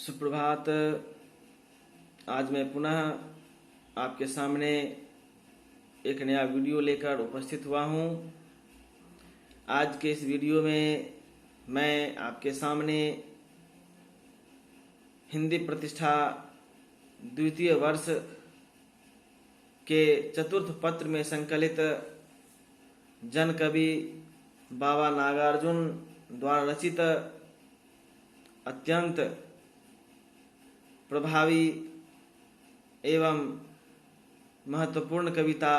सुप्रभात। आज मैं पुनः आपके सामने एक नया वीडियो लेकर उपस्थित हुआ हूँ। आज के इस वीडियो में मैं आपके सामने हिंदी प्रतिष्ठा द्वितीय वर्ष के चतुर्थ पत्र में संकलित जन कवि बाबा नागार्जुन द्वारा रचित अत्यंत प्रभावी एवं महत्वपूर्ण कविता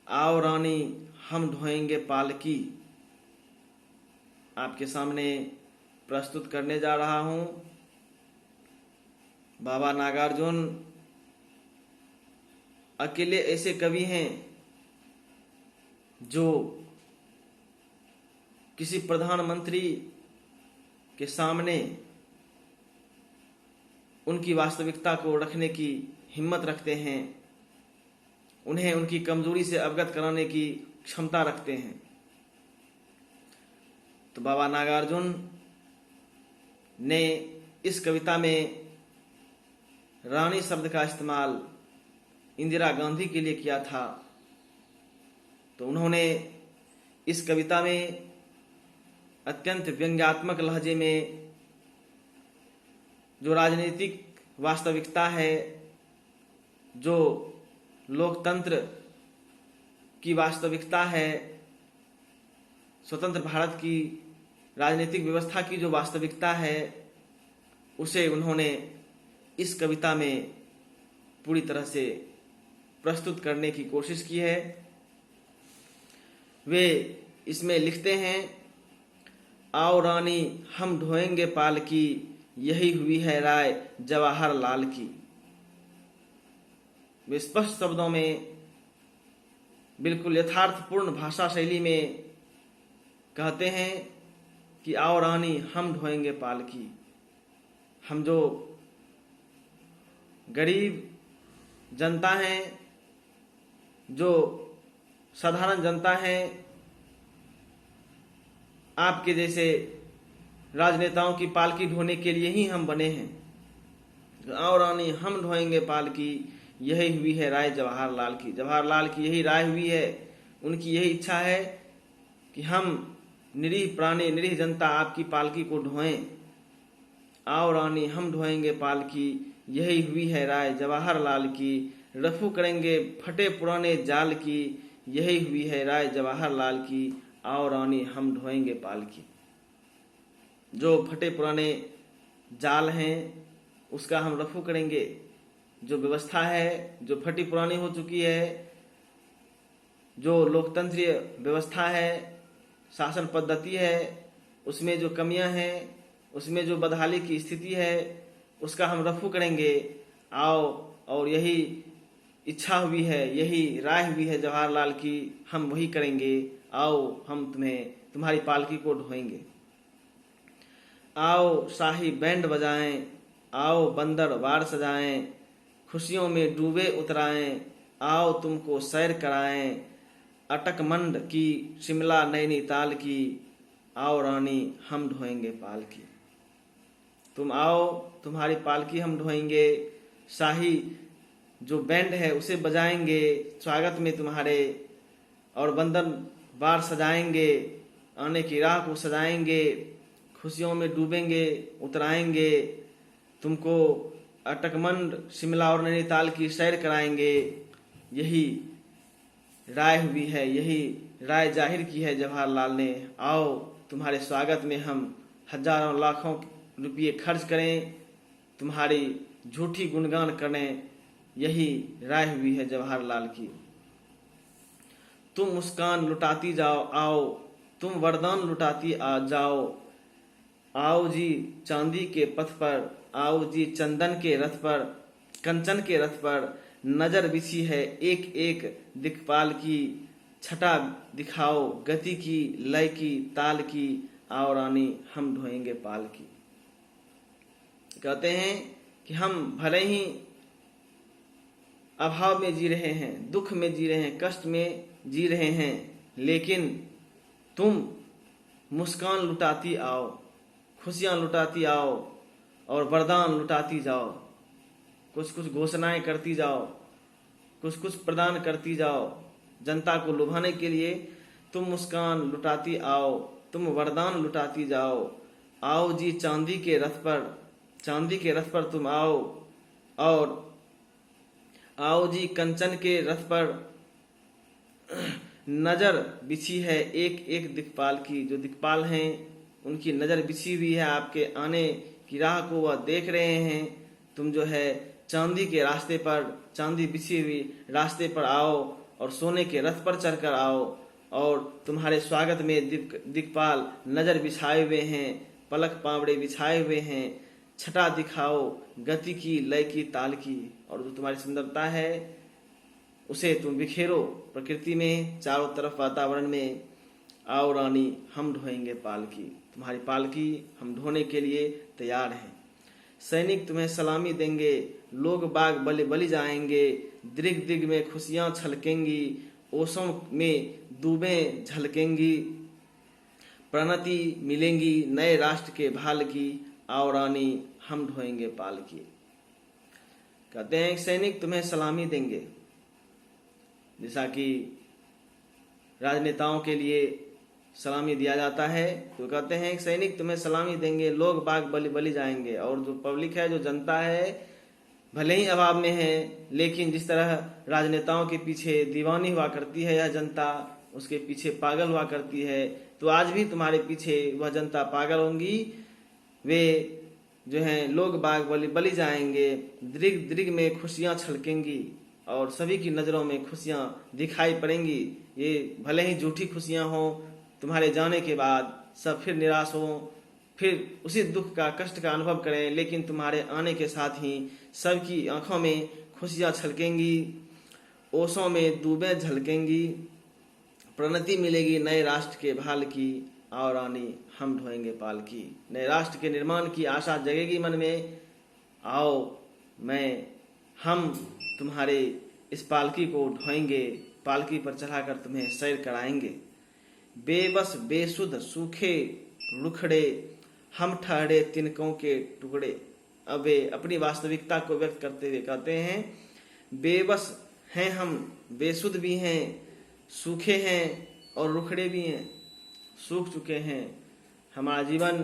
आओ रानी हम ढोएंगे पालकी आपके सामने प्रस्तुत करने जा रहा हूं। बाबा नागार्जुन अकेले ऐसे कवि हैं जो किसी प्रधानमंत्री के सामने उनकी वास्तविकता को रखने की हिम्मत रखते हैं, उन्हें उनकी कमजोरी से अवगत कराने की क्षमता रखते हैं। तो बाबा नागार्जुन ने इस कविता में रानी शब्द का इस्तेमाल इंदिरा गांधी के लिए किया था। तो उन्होंने इस कविता में अत्यंत व्यंग्यात्मक लहजे में जो राजनीतिक वास्तविकता है, जो लोकतंत्र की वास्तविकता है, स्वतंत्र भारत की राजनीतिक व्यवस्था की जो वास्तविकता है, उसे उन्होंने इस कविता में पूरी तरह से प्रस्तुत करने की कोशिश की है। वे इसमें लिखते हैं, आओ रानी हम ढोएंगे पालकी, यही हुई है राय जवाहरलाल की। वे स्पष्ट शब्दों में बिल्कुल यथार्थपूर्ण भाषा शैली में कहते हैं कि आओ रानी हम ढोएंगे पालकी। हम जो गरीब जनता हैं, जो साधारण जनता हैं, आपके जैसे राजनेताओं की पालकी ढोने के लिए ही हम बने हैं। आओ रानी हम ढोएंगे पालकी, यही हुई है राय जवाहरलाल की। जवाहरलाल की यही राय हुई है, उनकी यही इच्छा है कि हम निरीह प्राणी, निरीह जनता आपकी पालकी को ढोएं। आओ रानी हम ढोएंगे पालकी, यही हुई है राय जवाहरलाल की। रफू करेंगे फटे पुराने जाल की, यही हुई है राय जवाहरलाल की। आओ रानी हम ढोएंगे पालकी। जो फटे पुराने जाल हैं उसका हम रफू करेंगे। जो व्यवस्था है जो फटी पुरानी हो चुकी है, जो लोकतंत्रीय व्यवस्था है, शासन पद्धति है, उसमें जो कमियां हैं, उसमें जो बदहाली की स्थिति है, उसका हम रफू करेंगे। आओ, और यही इच्छा हुई है, यही राय हुई है जवाहरलाल की, हम वही करेंगे। आओ हम तुम्हारी पालकी को ढोएंगे। आओ शाही बैंड बजाएं, आओ बंदर वार सजाएं, खुशियों में डूबे उतराएं, आओ तुमको सैर कराएं, अटकमंड की शिमला नैनीताल की, आओ रानी हम ढोएंगे पालकी। तुम आओ, तुम्हारी पालकी हम ढोएंगे। शाही जो बैंड है उसे बजाएंगे स्वागत में तुम्हारे, और बंदर वार सजाएंगे, आने की राह को सजाएंगे, खुशियों में डूबेंगे, उतराएंगे, तुमको अटकमंड शिमला और नैनीताल की सैर कराएंगे। यही राय हुई है, यही राय जाहिर की है जवाहरलाल ने। आओ तुम्हारे स्वागत में हम हजारों लाखों रुपये खर्च करें, तुम्हारी झूठी गुणगान करें। यही राय हुई है जवाहरलाल की। तुम मुस्कान लुटाती जाओ, आओ तुम वरदान लुटाती आ जाओ। आओ जी चांदी के पथ पर, आओ जी चंदन के रथ पर, कंचन के रथ पर, नजर बिछी है एक एक दिक्पाल की। छटा दिखाओ गति की, लय की, ताल की, आओ रानी हम ढोएंगे पालकी। कहते हैं कि हम भले ही अभाव में जी रहे हैं, दुख में जी रहे हैं, कष्ट में जी रहे हैं, लेकिन तुम मुस्कान लुटाती आओ, खुशियां लुटाती आओ, और वरदान लुटाती जाओ, कुछ कुछ घोषणाएं करती जाओ, कुछ कुछ प्रदान करती जाओ। जनता को लुभाने के लिए तुम मुस्कान लुटाती आओ, तुम वरदान लुटाती जाओ। आओ जी चांदी के रथ पर तुम आओ, और आओ जी कंचन के रथ पर। नजर बिछी है एक एक दिक्पाल की, जो दिक्पाल हैं उनकी नजर बिछी हुई है आपके आने की राह को, वह देख रहे हैं। तुम जो है चांदी के रास्ते पर, चांदी बिछी हुई रास्ते पर आओ और सोने के रथ पर चढ़कर आओ, और तुम्हारे स्वागत में दिक्पाल नजर बिछाए हुए हैं, पलक पावड़े बिछाए हुए हैं। छटा दिखाओ गति की, लय की, ताल की, और जो तुम्हारी सुंदरता है उसे तुम बिखेरो प्रकृति में, चारों तरफ वातावरण में। आओ रानी हम ढोएंगे पालकी, तुम्हारी पालकी हम ढोने के लिए तैयार हैं। सैनिक तुम्हें सलामी देंगे, लोग बाग बलि बलि जाएंगे। दृग दिग में खुशियां छलकेंगी, ओसों में दूबें झलकेंगी। प्रणति मिलेंगी नए राष्ट्र के भाल की, आओ रानी हम ढोएंगे पालकी। कहते हैं सैनिक तुम्हें सलामी देंगे, जैसा कि राजनेताओं के लिए सलामी दिया जाता है, तो कहते हैं एक सैनिक तुम्हें सलामी देंगे, लोग बाग बलि बलि जाएंगे। और जो पब्लिक है, जो जनता है, भले ही अभाव में है, लेकिन जिस तरह राजनेताओं के पीछे दीवानी हुआ करती है यह जनता, उसके पीछे पागल हुआ करती है, तो आज भी तुम्हारे पीछे वह जनता पागल होंगी। वे जो हैं लोग बाग बलि बलि जाएंगे, दृग दृग में खुशियां छलकेंगी, और सभी की नज़रों में खुशियां दिखाई पड़ेंगी। ये भले ही झूठी खुशियां हों, तुम्हारे जाने के बाद सब फिर निराश हों, फिर उसी दुख का, कष्ट का अनुभव करें, लेकिन तुम्हारे आने के साथ ही सबकी आंखों में खुशियां छलकेंगी, ओसों में दूबें झलकेंगी। प्रणति मिलेगी नए राष्ट्र के भाल की, और रानी हम ढोएंगे पालकी। नए राष्ट्र के निर्माण की आशा जगेगी मन में। आओ हम तुम्हारे इस पालकी को ढोएंगे, पालकी पर चढ़ाकर तुम्हें सैर कराएंगे। बेबस बेसुध सूखे रुखड़े, हम ठहरे तिनकों के टुकड़े। अब वे अपनी वास्तविकता को व्यक्त करते हुए कहते हैं बेबस हैं हम, बेसुध भी हैं, सूखे हैं और रुखड़े भी हैं, सूख चुके हैं। हमारा जीवन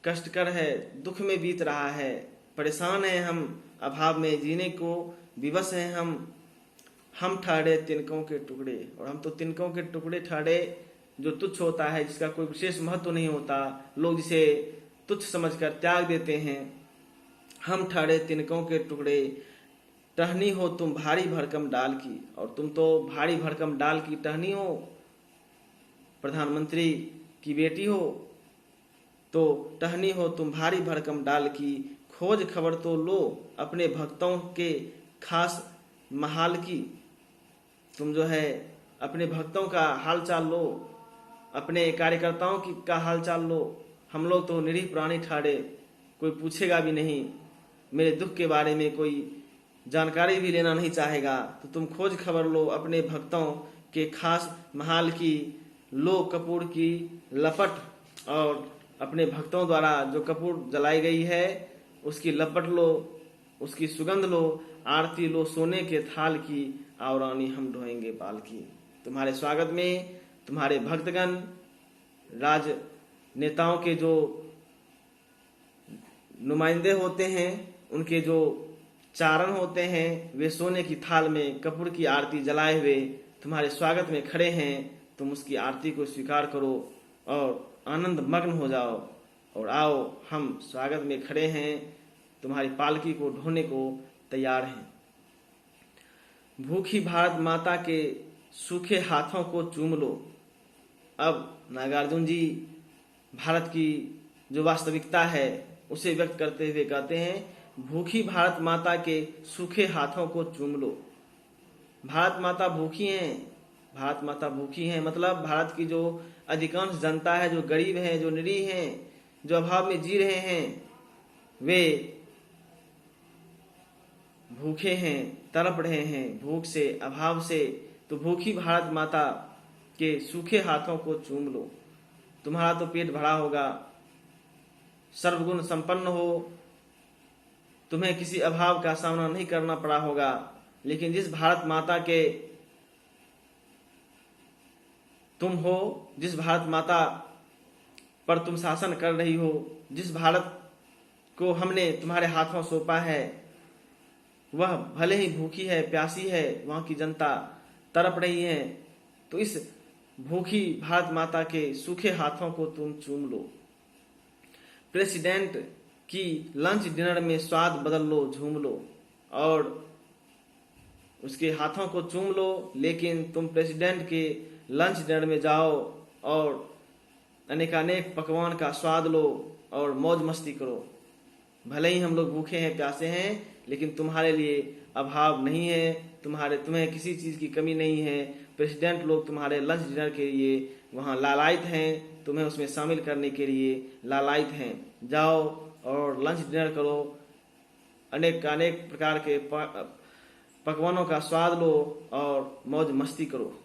कष्टकर है, दुख में बीत रहा है, परेशान हैं हम, अभाव में जीने को विवश हैं हम ठहरे तिनकों के टुकड़े। और हम तो तिनकों के टुकड़े ठहरे, जो तुच्छ होता है, जिसका कोई विशेष महत्व नहीं होता, लोग जिसे तुच्छ समझकर त्याग देते हैं। हम ठहरे तिनकों के टुकड़े, टहनी हो तुम भारी भरकम डाल की। और तुम तो भारी भरकम डाल की टहनी हो, प्रधानमंत्री की बेटी हो, तो टहनी हो तुम भारी भरकम डाल की। खोज खबर तो लो अपने भक्तों के खास महाल की। तुम जो है अपने भक्तों का हालचाल लो, अपने कार्यकर्ताओं की का हालचाल लो। हम लोग तो निरीह प्राणी ठाड़े, कोई पूछेगा भी नहीं, मेरे दुख के बारे में कोई जानकारी भी लेना नहीं चाहेगा। तो तुम खोज खबर लो अपने भक्तों के खास महाल की, लो कपूर की लपट, और अपने भक्तों द्वारा जो कपूर जलाई गई है उसकी लपट लो, उसकी सुगंध लो, आरती लो सोने के थाल की, और रानी हम ढोएंगे पालकी। तुम्हारे स्वागत में तुम्हारे भक्तगण, राजनेताओं के जो नुमाइंदे होते हैं, उनके जो चारण होते हैं, वे सोने की थाल में कपूर की आरती जलाए हुए तुम्हारे स्वागत में खड़े हैं। तुम उसकी आरती को स्वीकार करो और आनंद मग्न हो जाओ, और आओ हम स्वागत में खड़े हैं, तुम्हारी पालकी को ढोने को तैयार हैं। भूखी भारत माता के सूखे हाथों को चूम लो। अब नागार्जुन जी भारत की जो वास्तविकता है उसे व्यक्त करते हुए कहते हैं भूखी भारत माता के सूखे हाथों को चूम लो। भारत माता भूखी हैं, भारत माता भूखी हैं, मतलब भारत की जो अधिकांश जनता है, जो गरीब है, जो निरीह हैं, जो अभाव में जी रहे हैं, वे भूखे हैं, तड़प रहे हैं भूख से, अभाव से। तो भूखी भारत माता के सूखे हाथों को चूम लो। तुम्हारा तो पेट भरा होगा, सर्वगुण संपन्न हो, तुम्हें किसी अभाव का सामना नहीं करना पड़ा होगा। लेकिन जिस भारत माता के तुम हो, जिस भारत माता पर तुम शासन कर रही हो, जिस भारत को हमने तुम्हारे हाथों सौंपा है, वह भले ही भूखी है, प्यासी है, वहां की जनता तड़प रही है, तो इस भूखी भारत माता के सूखे हाथों को तुम चूम लो। प्रेसिडेंट की लंच डिनर में स्वाद बदल लो, झूम लो और उसके हाथों को चूम लो। लेकिन तुम प्रेसिडेंट के लंच डिनर में जाओ और अनेकानेक पकवान का स्वाद लो और मौज मस्ती करो। भले ही हम लोग भूखे हैं, प्यासे हैं, लेकिन तुम्हारे लिए अभाव नहीं है, तुम्हें किसी चीज की कमी नहीं है। प्रेसिडेंट लोग तुम्हारे लंच डिनर के लिए वहाँ लालायित हैं, तुम्हें उसमें शामिल करने के लिए लालायित हैं। जाओ और लंच डिनर करो, अनेक प्रकार के पकवानों का स्वाद लो और मौज मस्ती करो।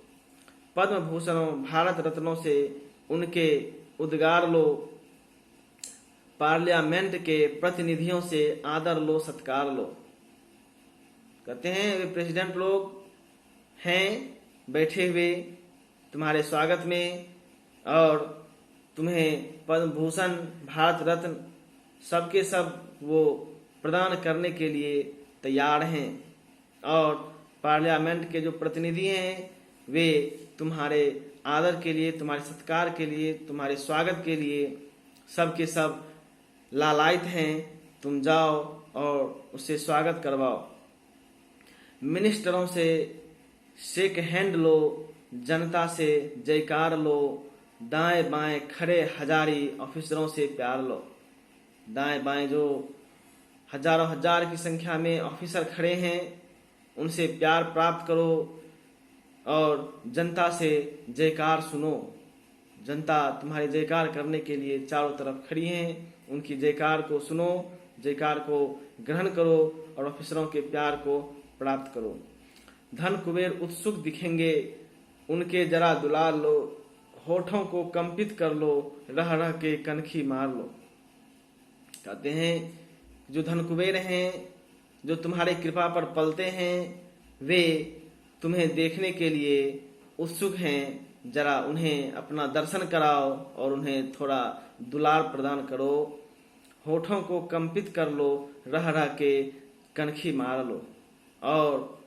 पद्म भूषणों, भारत रत्नों से उनके उद्गार लो, पार्लियामेंट के प्रतिनिधियों से आदर लो, सत्कार लो। कहते हैं वे प्रेसिडेंट लोग हैं बैठे हुए तुम्हारे स्वागत में और तुम्हें पद्म भूषण, भारत रत्न सबके सब वो प्रदान करने के लिए तैयार हैं। और पार्लियामेंट के जो प्रतिनिधि हैं वे तुम्हारे आदर के लिए, तुम्हारे सत्कार के लिए, तुम्हारे स्वागत के लिए सबके सब लालायित हैं। तुम जाओ और उससे स्वागत करवाओ। मिनिस्टरों से शेक हैंड लो, जनता से जयकार लो, दाएं बाएं खड़े हजारी ऑफिसरों से प्यार लो। दाएं बाएं जो हजारों हजार की संख्या में ऑफिसर खड़े हैं, उनसे प्यार प्राप्त करो और जनता से जयकार सुनो। जनता तुम्हारे जयकार करने के लिए चारों तरफ खड़ी हैं, उनकी जयकार को सुनो, जयकार को ग्रहण करो और ऑफिसरों के प्यार को प्राप्त करो। धन कुबेर उत्सुक दिखेंगे, उनके जरा दुलार लो, होठों को कंपित कर लो, रह रह के कनखी मार लो। कहते हैं जो धन कुबेर हैं, जो तुम्हारी कृपा पर पलते हैं, वे तुम्हें देखने के लिए उत्सुक हैं। जरा उन्हें अपना दर्शन कराओ और उन्हें थोड़ा दुलार प्रदान करो। होठों को कंपित कर लो, रह रह के कनखी मार लो और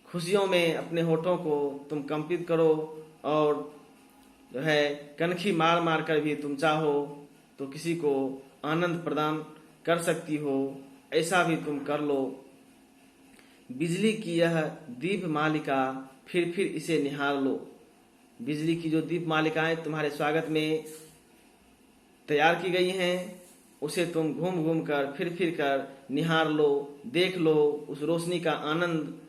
खुशियों में अपने होठों को तुम कंपित करो और जो है कनखी मार मार कर भी तुम चाहो तो किसी को आनंद प्रदान कर सकती हो, ऐसा भी तुम कर लो। बिजली की यह दीप मालिका, फिर इसे निहार लो। बिजली की जो दीप मालिकाएं तुम्हारे स्वागत में तैयार की गई हैं, उसे तुम घूम घूम कर फिर कर निहार लो, देख लो, उस रोशनी का आनंद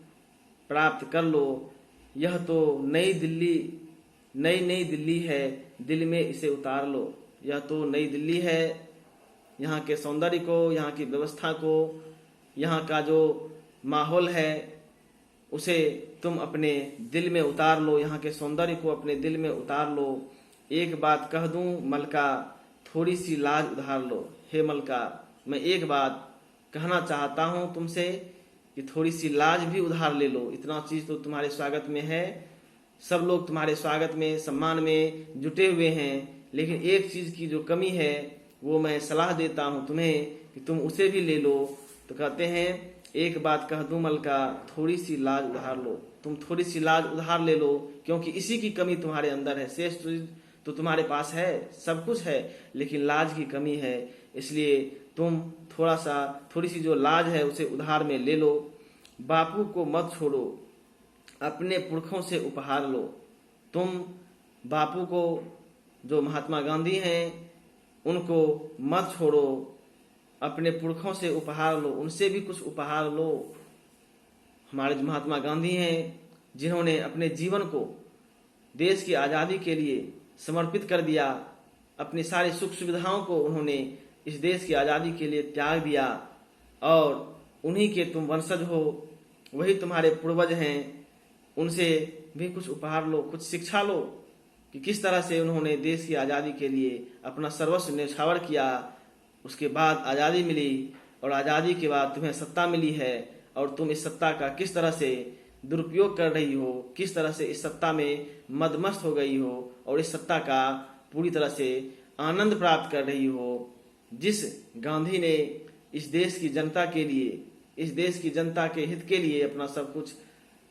प्राप्त कर लो। यह तो नई दिल्ली है, दिल में इसे उतार लो। यह तो नई दिल्ली है, यहाँ के सौंदर्य को, यहाँ की व्यवस्था को, यहाँ का जो माहौल है उसे तुम अपने दिल में उतार लो, यहाँ के सौंदर्य को अपने दिल में उतार लो। एक बात कह दूं मलका, थोड़ी सी लाज उधार लो। हे मलका, मैं एक बात कहना चाहता हूं तुमसे कि थोड़ी सी लाज भी उधार ले लो। इतना चीज तो तुम्हारे स्वागत में है, सब लोग तुम्हारे स्वागत में, सम्मान में जुटे हुए हैं, लेकिन एक चीज की जो कमी है वो मैं सलाह देता हूं तुम्हें कि तुम उसे भी ले लो। तो कहते हैं एक बात कह दूं मलका, थोड़ी सी लाज उधार लो। तुम थोड़ी सी लाज उधार ले लो, क्योंकि इसी की कमी तुम्हारे अंदर है। शेष तो तुम्हारे पास है, सब कुछ है, लेकिन लाज की कमी है। इसलिए तुम थोड़ी सी जो लाज है उसे उधार में ले लो। बापू को मत छोड़ो, अपने पुरखों से उपहार लो। तुम बापू को, जो महात्मा गांधी हैं, उनको मत छोड़ो, अपने पुरखों से उपहार लो, उनसे भी कुछ उपहार लो। हमारे जो महात्मा गांधी हैं, जिन्होंने अपने जीवन को देश की आज़ादी के लिए समर्पित कर दिया, अपनी सारी सुख सुविधाओं को उन्होंने इस देश की आज़ादी के लिए त्याग दिया, और उन्हीं के तुम वंशज हो, वही तुम्हारे पूर्वज हैं। उनसे भी कुछ उपहार लो, कुछ शिक्षा लो कि किस तरह से उन्होंने देश की आज़ादी के लिए अपना सर्वस्व न्यौछावर किया। उसके बाद आज़ादी मिली और आज़ादी के बाद तुम्हें सत्ता मिली है और तुम इस सत्ता का किस तरह से दुरुपयोग कर रही हो, किस तरह से इस सत्ता में मदमस्त हो गई हो और इस सत्ता का पूरी तरह से आनंद प्राप्त कर रही हो। जिस गांधी ने इस देश की जनता के लिए, इस देश की जनता के हित के लिए अपना सब कुछ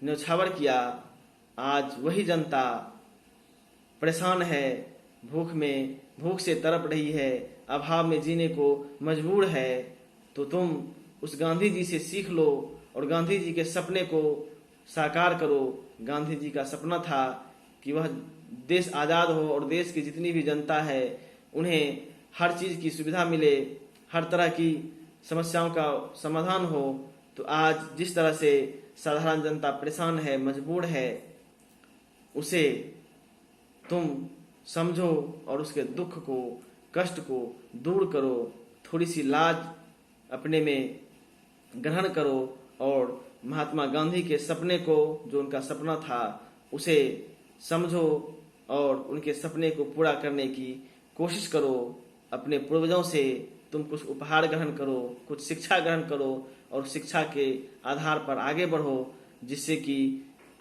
न्यौछावर किया, आज वही जनता परेशान है, भूख से तड़प रही है, अभाव में जीने को मजबूर है। तो तुम उस गांधी जी से सीख लो और गांधी जी के सपने को साकार करो। गांधी जी का सपना था कि वह देश आज़ाद हो और देश की जितनी भी जनता है उन्हें हर चीज़ की सुविधा मिले, हर तरह की समस्याओं का समाधान हो। तो आज जिस तरह से साधारण जनता परेशान है, मजबूर है, उसे तुम समझो और उसके दुख को, कष्ट को दूर करो। थोड़ी सी लाज अपने में ग्रहण करो और महात्मा गांधी के सपने को, जो उनका सपना था, उसे समझो और उनके सपने को पूरा करने की कोशिश करो। अपने पूर्वजों से तुम कुछ उपहार ग्रहण करो, कुछ शिक्षा ग्रहण करो और शिक्षा के आधार पर आगे बढ़ो, जिससे कि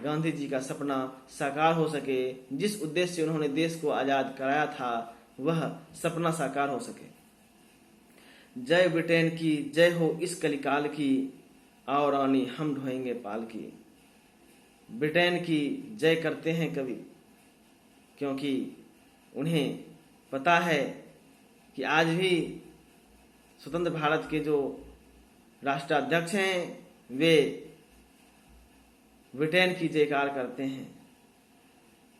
गांधी जी का सपना साकार हो सके। जिस उद्देश्य से उन्होंने देश को आज़ाद कराया था वह सपना साकार हो सके। जय ब्रिटेन की, जय हो इस कलिकाल की, आओ रानी हम ढोएंगे पाल की। ब्रिटेन की जय करते हैं कवि, क्योंकि उन्हें पता है कि आज भी स्वतंत्र भारत के जो राष्ट्राध्यक्ष हैं वे ब्रिटेन की जयकार करते हैं।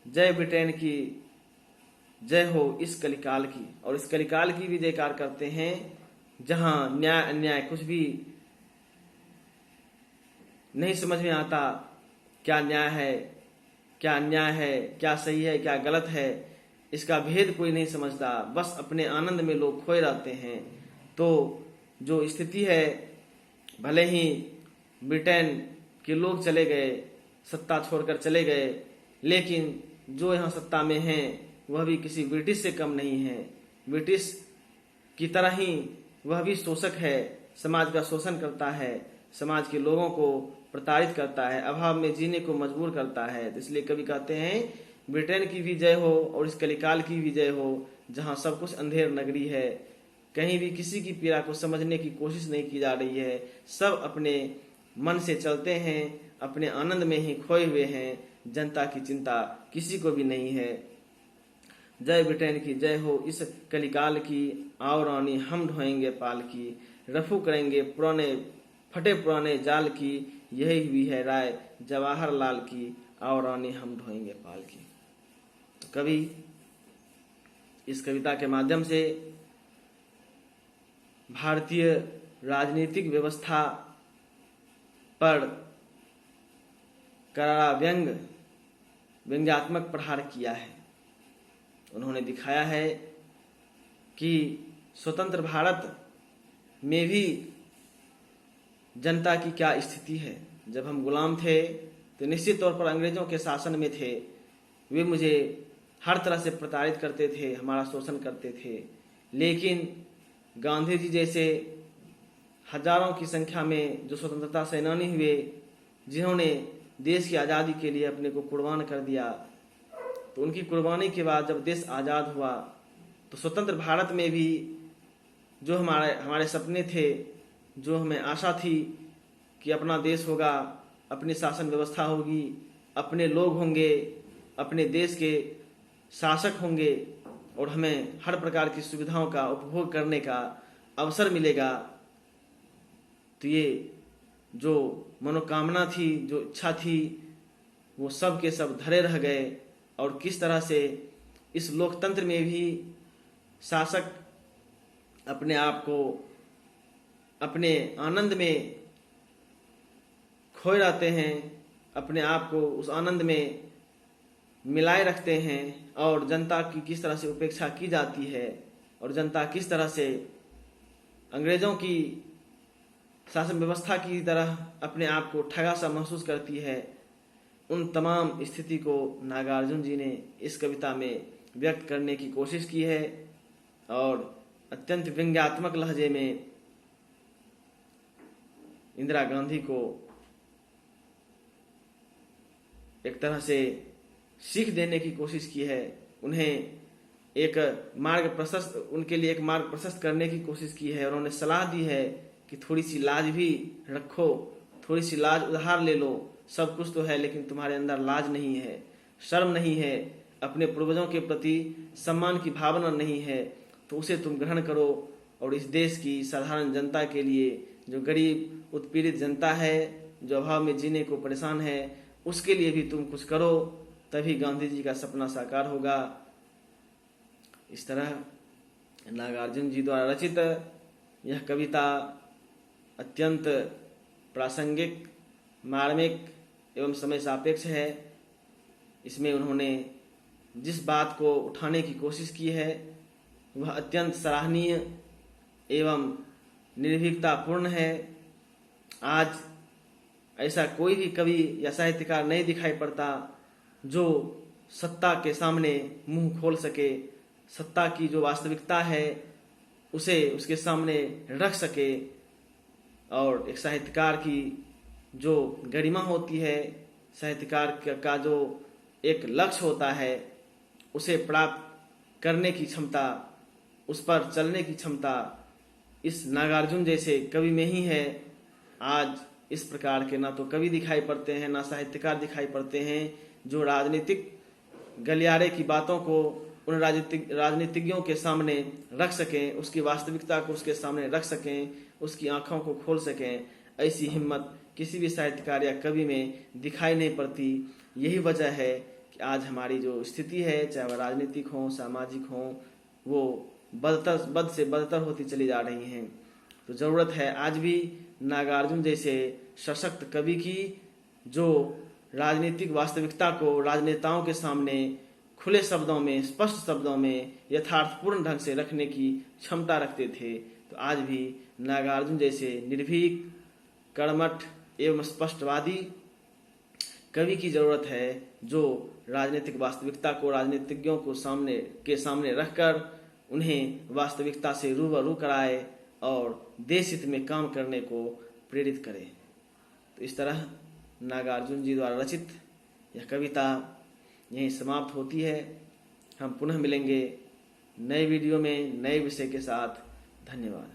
जय ब्रिटेन की, जय हो इस कलिकाल की। और इस कलिकाल की भी जयकार करते हैं जहां न्याय अन्याय कुछ भी नहीं समझ में आता। क्या न्याय है, क्या अन्याय है, क्या सही है, क्या गलत है, इसका भेद कोई नहीं समझता। बस अपने आनंद में लोग खोए रहते हैं। तो जो स्थिति है, भले ही ब्रिटेन के लोग चले गए, सत्ता छोड़कर चले गए, लेकिन जो यहाँ सत्ता में हैं वह भी किसी ब्रिटिश से कम नहीं है। ब्रिटिश की तरह ही वह भी शोषक है, समाज का शोषण करता है, समाज के लोगों को प्रताड़ित करता है, अभाव में जीने को मजबूर करता है। तो इसलिए कवि कहते हैं ब्रिटेन की भी जय हो और इस कलिकाल की भी जय हो, जहाँ सब कुछ अंधेर नगरी है, कहीं भी किसी की पीड़ा को समझने की कोशिश नहीं की जा रही है। सब अपने मन से चलते हैं, अपने आनंद में ही खोए हुए हैं, जनता की चिंता किसी को भी नहीं है। जय ब्रिटेन की, जय हो इस कलिकाल की, आओ रानी हम ढोएंगे पाल की। रफू करेंगे पुराने फटे पुराने जाल की, यही हुई है राय जवाहरलाल की, आओ रानी हम ढोएंगे पाल की। तो कवि इस कविता के माध्यम से भारतीय राजनीतिक व्यवस्था पर करारा व्यंग्यात्मक प्रहार किया है। उन्होंने दिखाया है कि स्वतंत्र भारत में भी जनता की क्या स्थिति है। जब हम गुलाम थे तो निश्चित तौर पर अंग्रेजों के शासन में थे, वे मुझे हर तरह से प्रताड़ित करते थे, हमारा शोषण करते थे। लेकिन गांधी जी जैसे हजारों की संख्या में जो स्वतंत्रता सेनानी हुए, जिन्होंने देश की आज़ादी के लिए अपने को कुर्बान कर दिया, तो उनकी कुर्बानी के बाद जब देश आज़ाद हुआ तो स्वतंत्र भारत में भी जो हमारे सपने थे, जो हमें आशा थी कि अपना देश होगा, अपनी शासन व्यवस्था होगी, अपने लोग होंगे, अपने देश के शासक होंगे और हमें हर प्रकार की सुविधाओं का उपभोग करने का अवसर मिलेगा, तो ये जो मनोकामना थी, जो इच्छा थी, वो सब के सब धरे रह गए। और किस तरह से इस लोकतंत्र में भी शासक अपने आप को अपने आनंद में खोए रहते हैं, अपने आप को उस आनंद में मिलाए रखते हैं, और जनता की किस तरह से उपेक्षा की जाती है और जनता किस तरह से अंग्रेजों की शासन व्यवस्था की तरह अपने आप को ठगा सा महसूस करती है। उन तमाम स्थिति को नागार्जुन जी ने इस कविता में व्यक्त करने की कोशिश की है और अत्यंत व्यंग्यात्मक लहजे में इंदिरा गांधी को एक तरह से सीख देने की कोशिश की है, उन्हें एक उनके लिए एक मार्ग प्रशस्त करने की कोशिश की है, और उन्होंने सलाह दी है कि थोड़ी सी लाज भी रखो, थोड़ी सी लाज उधार ले लो। सब कुछ तो है लेकिन तुम्हारे अंदर लाज नहीं है, शर्म नहीं है, अपने पूर्वजों के प्रति सम्मान की भावना नहीं है, तो उसे तुम ग्रहण करो। और इस देश की साधारण जनता के लिए, जो गरीब उत्पीड़ित जनता है, जो अभाव में जीने को परेशान है, उसके लिए भी तुम कुछ करो, तभी गांधी जी का सपना साकार होगा। इस तरह नागार्जुन जी द्वारा रचित यह कविता अत्यंत प्रासंगिक, मार्मिक एवं समय सापेक्ष है। इसमें उन्होंने जिस बात को उठाने की कोशिश की है वह अत्यंत सराहनीय एवं निर्भीकतापूर्ण है। आज ऐसा कोई भी कवि या साहित्यकार नहीं दिखाई पड़ता जो सत्ता के सामने मुंह खोल सके, सत्ता की जो वास्तविकता है उसे उसके सामने रख सके, और एक साहित्यकार की जो गरिमा होती है, साहित्यकार का जो एक लक्ष्य होता है, उसे प्राप्त करने की क्षमता, उस पर चलने की क्षमता इस नागार्जुन जैसे कवि में ही है। आज इस प्रकार के ना तो कवि दिखाई पड़ते हैं, ना साहित्यकार दिखाई पड़ते हैं जो राजनीतिक गलियारे की बातों को उन राजनीतिज्ञों के सामने रख सकें, उसकी वास्तविकता को उसके सामने रख सकें, उसकी आंखों को खोल सकें। ऐसी हिम्मत किसी भी साहित्यकार या कवि में दिखाई नहीं पड़ती। यही वजह है कि आज हमारी जो स्थिति है, चाहे वह राजनीतिक हो, सामाजिक हो, वो बद से बदतर होती चली जा रही हैं। तो ज़रूरत है आज भी नागार्जुन जैसे सशक्त कवि की, जो राजनीतिक वास्तविकता को राजनेताओं के सामने खुले शब्दों में, स्पष्ट शब्दों में, यथार्थपूर्ण ढंग से रखने की क्षमता रखते थे। तो आज भी नागार्जुन जैसे निर्भीक, कर्मठ एवं स्पष्टवादी कवि की जरूरत है, जो राजनीतिक वास्तविकता को राजनीतिज्ञों को सामने रखकर उन्हें वास्तविकता से रूबरू कराए और देश हित में काम करने को प्रेरित करे। तो इस तरह नागार्जुन जी द्वारा रचित यह कविता यहीं समाप्त होती है। हम पुनः मिलेंगे नए वीडियो में नए विषय के साथ। धन्यवाद।